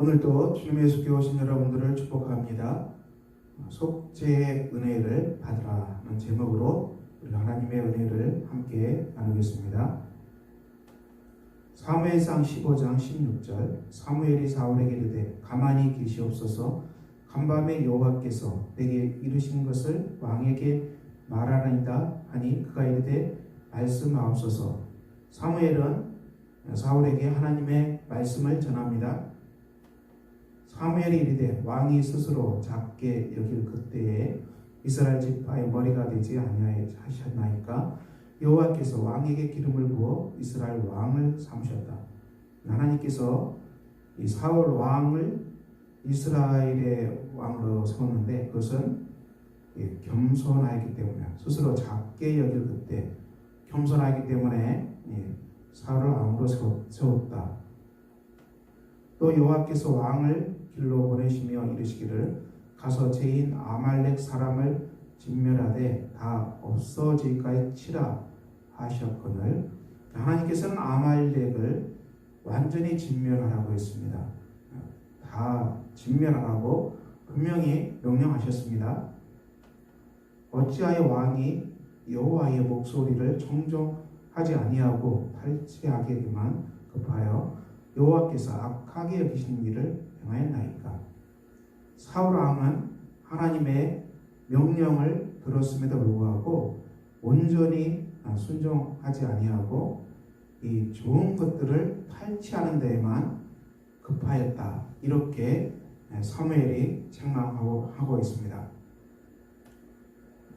오늘도 주님 예수께 오신 여러분들을 축복합니다. 속죄의 은혜를 받으라는 제목으로 우리가 하나님의 은혜를 함께 나누겠습니다. 사무엘상 15장 16절 사무엘이 사울에게 이르되 가만히 계시옵소서 간밤에 여호와께서 내게 이르신 것을 왕에게 말하나이다 하니 그가 이르되 말씀하옵소서. 사무엘은 사울에게 하나님의 말씀을 전합니다. 사무엘이 이르되 왕이 스스로 작게 여길 그때에 이스라엘 지파의 머리가 되지 아니하셨나이까. 여호와께서 왕에게 기름을 부어 이스라엘 왕을 삼으셨다. 하나님께서 이 사울 왕을 이스라엘의 왕으로 세웠는데 그것은 겸손하였기 때문에, 스스로 작게 여길 그때 겸손하기 때문에 사울을 왕으로 세웠다. 또 여호와께서 왕을 길로 보내시며 이르시기를 가서 죄인 아말렉 사람을 진멸하되 다 없어질까지 치라 하셨거늘. 하나님께서는 아말렉을 완전히 진멸하라고 했습니다. 다 진멸하라고 분명히 명령하셨습니다. 어찌하여 왕이 여호와의 목소리를 청종하지 아니하고 탈취하기만 급하여 여호와께서 악하게 여기신 일을 행하였나이까. 사울 왕은 하나님의 명령을 들었음에도 불구하고 온전히 순종하지 아니하고 이 좋은 것들을 탈취하는 데에만 급하였다. 이렇게 사무엘이 책망하고 있습니다.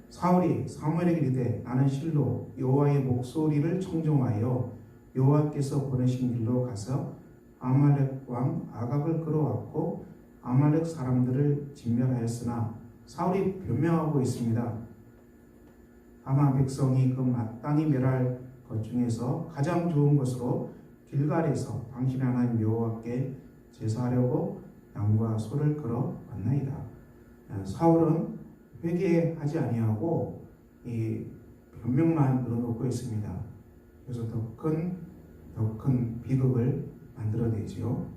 사울이 사무엘에게 이르되 나는 실로 여호와의 목소리를 청종하여 여호와께서 보내신 길로 가서 아말렉 왕 아각을 끌어왔고 아말렉 사람들을 진멸하였으나 사울이 변명하고 있습니다. 다만 백성이 그 마땅히 멸할 것 중에서 가장 좋은 것으로 길갈에서 당신의 하나님 여호와께 제사하려고 양과 소를 끌어왔나이다. 사울은 회개하지 아니하고 이 변명만 늘어놓고 있습니다. 그래서 더 큰 비극을 만들어내지요.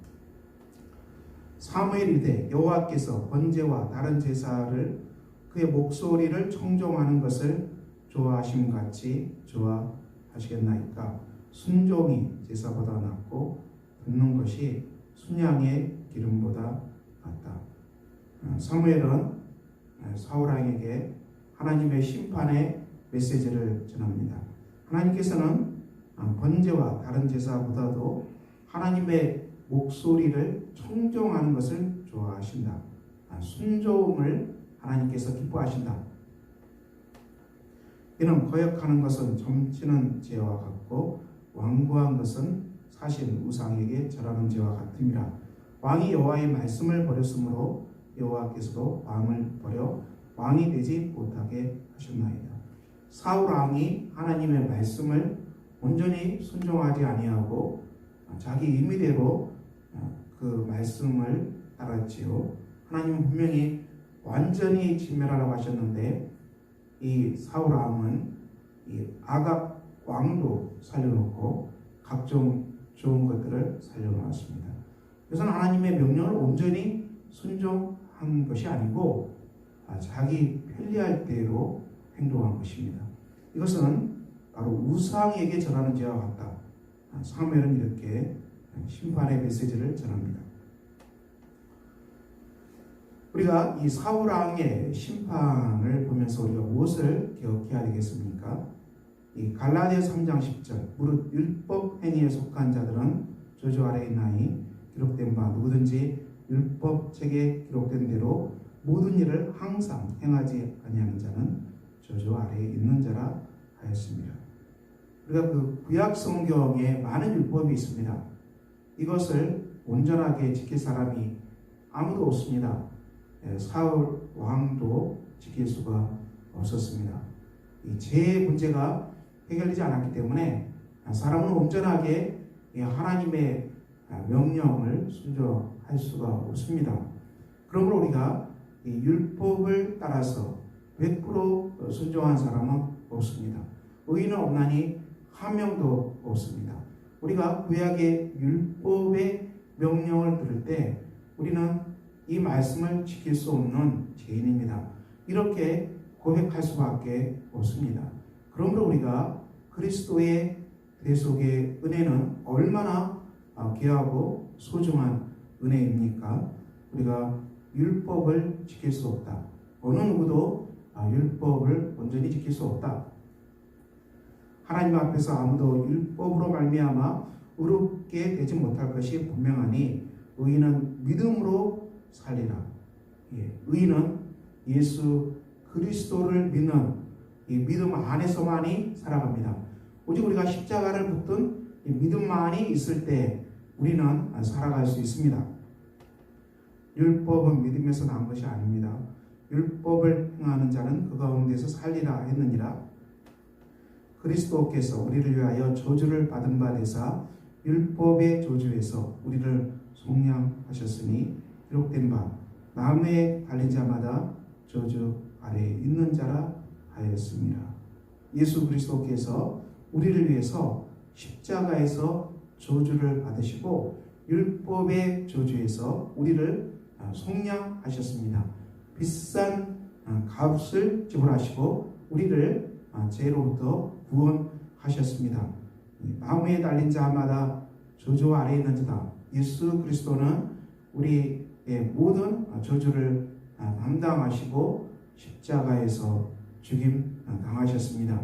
사무엘이 이르되 여호와께서 번제와 다른 제사를 그의 목소리를 청종하는 것을 좋아하심 같이 좋아하시겠나이까. 순종이 제사보다 낫고 듣는 것이 순양의 기름보다 낫다. 사무엘은 사울 왕에게 하나님의 심판의 메시지를 전합니다. 하나님께서는 번제와 다른 제사보다도 하나님의 목소리를 청종하는 것을 좋아하신다. 순종을 하나님께서 기뻐하신다. 이는 거역하는 것은 점치는 죄와 같고 완고한 것은 사실 우상에게 절하는 죄와 같음이라. 왕이 여호와의 말씀을 버렸으므로 여호와께서도 왕을 버려 왕이 되지 못하게 하셨나이다. 사울 왕이 하나님의 말씀을 온전히 순종하지 아니하고 자기 의미대로 그 말씀을 따랐지요. 하나님은 분명히 완전히 진멸하라고 하셨는데 이 사울 왕은 이 아각 왕도 살려놓고 각종 좋은 것들을 살려놓았습니다. 그래서 하나님의 명령을 온전히 순종한 것이 아니고 자기 편리할 대로 행동한 것입니다. 이것은 바로 우상에게 절하는 죄와 같다. 사무엘은 이렇게 심판의 메시지를 전합니다. 우리가 이 사울 왕의 심판을 보면서 우리가 무엇을 기억해야 되겠습니까? 이 갈라디아서 3장 10절 무릇 율법 행위에 속한 자들은 저주 아래에 있나니 기록된 바 누구든지 율법책에 기록된 대로 모든 일을 항상 행하지 아니하는 자는 저주 아래에 있는 자라 하였습니다. 우리가 그 구약 성경에 많은 율법이 있습니다. 이것을 온전하게 지킬 사람이 아무도 없습니다. 사울 왕도 지킬 수가 없었습니다. 이 죄의 문제가 해결되지 않았기 때문에 사람은 온전하게 하나님의 명령을 순종할 수가 없습니다. 그러므로 우리가 이 율법을 따라서 100% 순종한 사람은 없습니다. 의인은 없나니 한 명도 없습니다. 우리가 구약의 율법의 명령을 들을 때 우리는 이 말씀을 지킬 수 없는 죄인입니다. 이렇게 고백할 수밖에 없습니다. 그러므로 우리가 그리스도의 대속의 은혜는 얼마나 귀하고 소중한 은혜입니까? 우리가 율법을 지킬 수 없다. 어느 누구도 율법을 온전히 지킬 수 없다. 하나님 앞에서 아무도 율법으로 말미암아 의롭게 되지 못할 것이 분명하니 의인은 믿음으로 살리라. 의인은 예수 그리스도를 믿는 이 믿음 안에서만이 살아갑니다. 오직 우리가 십자가를 붙든 이 믿음만이 있을 때 우리는 살아갈 수 있습니다. 율법은 믿음에서 난 것이 아닙니다. 율법을 행하는 자는 그 가운데서 살리라 했느니라. 그리스도께서 우리를 위하여 저주를 받은 바 되사 율법의 저주에서 우리를 속량하셨으니 기록된 바 나무에 달린 자마다 저주 아래에 있는 자라 하였습니다. 예수 그리스도께서 우리를 위해서 십자가에서 저주를 받으시고 율법의 저주에서 우리를 속량하셨습니다. 비싼 값을 지불하시고 우리를 죄로부터 구원하셨습니다. 나무에 달린 자마다 저주 아래에 있는 자다. 예수 그리스도는 우리의 모든 저주를 담당하시고 십자가에서 죽임 당하셨습니다.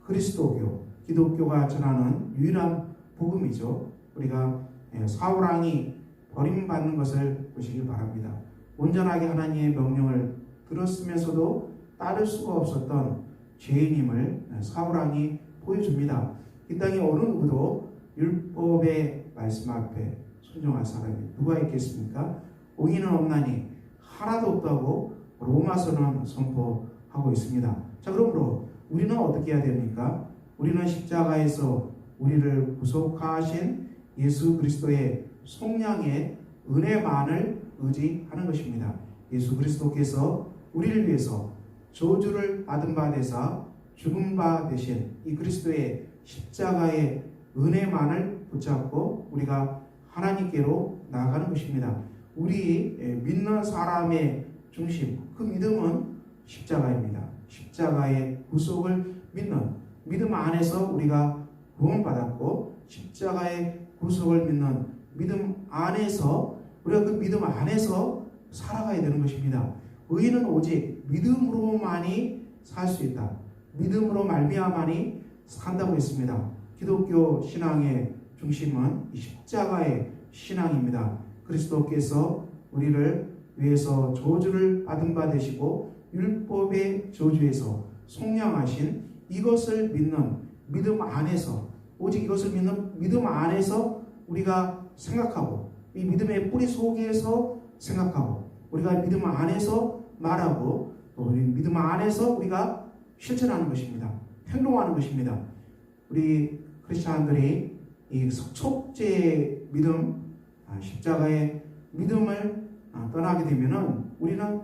그리스도교, 기독교가 전하는 유일한 복음이죠. 우리가 사울왕이 버림받는 것을 보시기 바랍니다. 온전하게 하나님의 명령을 들었으면서도 따를 수가 없었던 죄인임을 사울왕이 보여줍니다. 이 땅에 어느 누구도 율법의 말씀 앞에 순종할 사람이 누가 있겠습니까? 의인은 없나니 하나도 없다고 로마서는 선포하고 있습니다. 자, 그러므로 우리는 어떻게 해야 됩니까? 우리는 십자가에서 우리를 구속하신 예수 그리스도의 속량의 은혜만을 의지하는 것입니다. 예수 그리스도께서 우리를 위해서 저주를 받은 바 되사 죽은 바 되신 이 그리스도의 십자가의 은혜만을 붙잡고 우리가 하나님께로 나아가는 것입니다. 우리 믿는 사람의 중심, 그 믿음은 십자가입니다. 십자가의 구속을 믿는 믿음 안에서 우리가 구원받았고 십자가의 구속을 믿는 믿음 안에서 우리가 그 믿음 안에서 살아가야 되는 것입니다. 의인은 오직 믿음으로만이 살 수 있다. 믿음으로 말미암아만이 산다고 했습니다. 기독교 신앙의 중심은 십자가의 신앙입니다. 그리스도께서 우리를 위해서 저주를 받은 바 되시고 율법의 저주에서 속량하신 이것을 믿는 믿음 안에서 오직 이것을 믿는 믿음 안에서 우리가 생각하고 이 믿음의 뿌리 속에서 생각하고 우리가 믿음 안에서 말하고 또 우리 믿음 안에서 우리가 실천하는 것입니다. 행동하는 것입니다. 우리 크리스찬들이 이 속죄의 믿음, 십자가의 믿음을 떠나게 되면은 우리는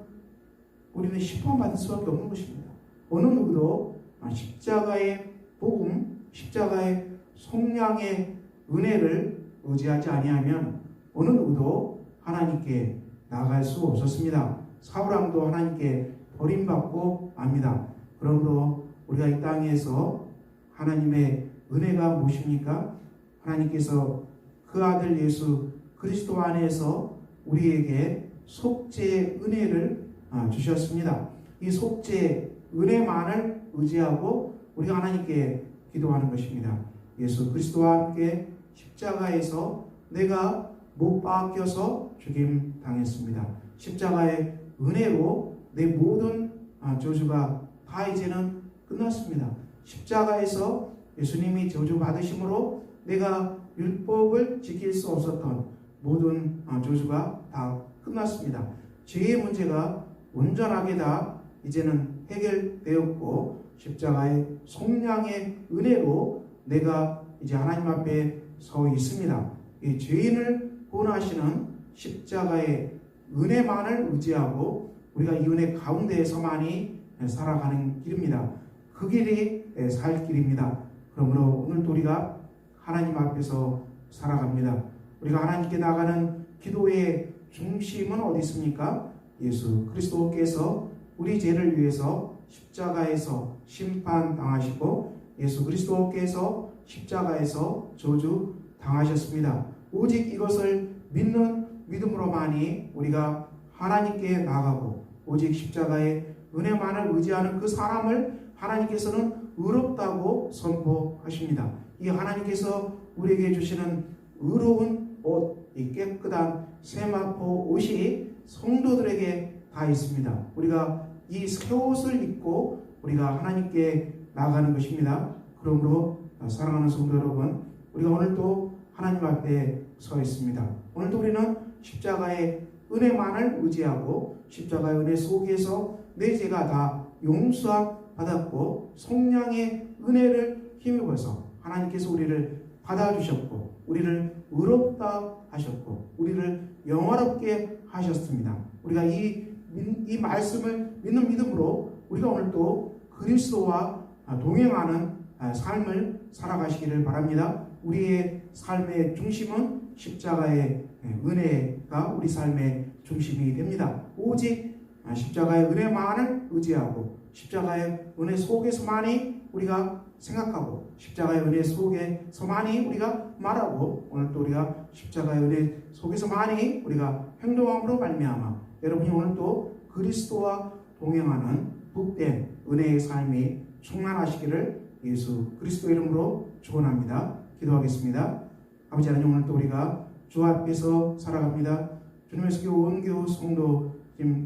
심판받을 수밖에 없는 것입니다. 어느 누구도 십자가의 복음, 십자가의 속량의 은혜를 의지하지 아니하면 어느 누구도 하나님께 나아갈 수 없었습니다. 사울왕도 하나님께 버림받고 맙니다. 그러므로 우리가 이 땅에서 하나님의 은혜가 무엇입니까? 하나님께서 그 아들 예수 그리스도 안에서 우리에게 속죄의 은혜를 주셨습니다. 이 속죄의 은혜만을 의지하고 우리가 하나님께 기도하는 것입니다. 예수 그리스도와 함께 십자가에서 내가 못 박혀서 죽임 당했습니다. 십자가의 은혜로 내 모든 저주가 다 이제는 끝났습니다. 십자가에서 예수님이 저주 받으심으로 내가 율법을 지킬 수 없었던 모든 저주가 다 끝났습니다. 죄의 문제가 온전하게 다 이제는 해결되었고 십자가의 속량의 은혜로 내가 이제 하나님 앞에 서 있습니다. 이 죄인을 구원하시는 십자가의 은혜만을 의지하고 우리가 이 은혜 가운데에서만이 살아가는 길입니다. 그 길이 살 길입니다. 그러므로 오늘도 우리가 하나님 앞에서 살아갑니다. 우리가 하나님께 나가는 기도의 중심은 어디 있습니까? 예수 그리스도께서 우리 죄를 위해서 십자가에서 심판당하시고 예수 그리스도께서 십자가에서 저주 당하셨습니다. 오직 이것을 믿는 믿음으로만이 우리가 하나님께 나가고 오직 십자가의 은혜만을 의지하는 그 사람을 하나님께서는 의롭다고 선포하십니다. 이 하나님께서 우리에게 주시는 의로운 옷, 이 깨끗한 세마포 옷이 성도들에게 다 있습니다. 우리가 이 새 옷을 입고 우리가 하나님께 나가는 것입니다. 그러므로 사랑하는 성도 여러분, 우리가 오늘도 하나님 앞에 서 있습니다. 오늘도 우리는 십자가의 은혜만을 의지하고 십자가의 은혜 속에서 내 죄가 다 용서 받았고 성령의 은혜를 힘입어서 하나님께서 우리를 받아주셨고 우리를 의롭다 하셨고 우리를 영화롭게 하셨습니다. 우리가 이 말씀을 믿는 믿음으로 우리가 오늘도 그리스도와 동행하는 삶을 살아가시기를 바랍니다. 우리의 삶의 중심은 십자가의 은혜가 우리 삶의 중심이 됩니다. 오직 십자가의 은혜만을 의지하고 십자가의 은혜 속에서만이 우리가 생각하고 십자가의 은혜 속에서만이 우리가 말하고 오늘도 우리가 십자가의 은혜 속에서만이 우리가 행동함으로 말미암아 여러분이 오늘도 그리스도와 동행하는 복된 은혜의 삶이 충만하시기를 예수 그리스도 이름으로 축원합니다. 기도하겠습니다. 아버지 하나님, 오늘도 우리가 주 앞에서 살아갑니다. 주님의 교회 원교우 성도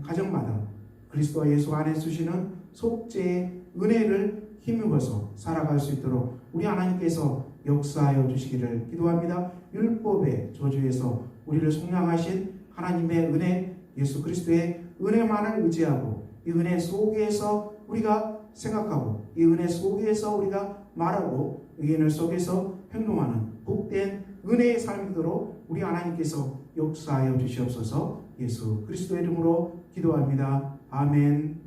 가정마다 그리스도와 예수 안에 주시는 속죄의 은혜를 힘입어서 살아갈 수 있도록 우리 하나님께서 역사하여 주시기를 기도합니다. 율법의 저주에서 우리를 속량하신 하나님의 은혜, 예수 그리스도의 은혜만을 의지하고 이 은혜 속에서 우리가 생각하고 이 은혜 속에서 우리가 말하고 이 은혜 속에서 행동하는 복된 은혜의 삶이 되도록 우리 하나님께서 역사하여 주시옵소서. 예수 그리스도의 이름으로 기도합니다. 아멘.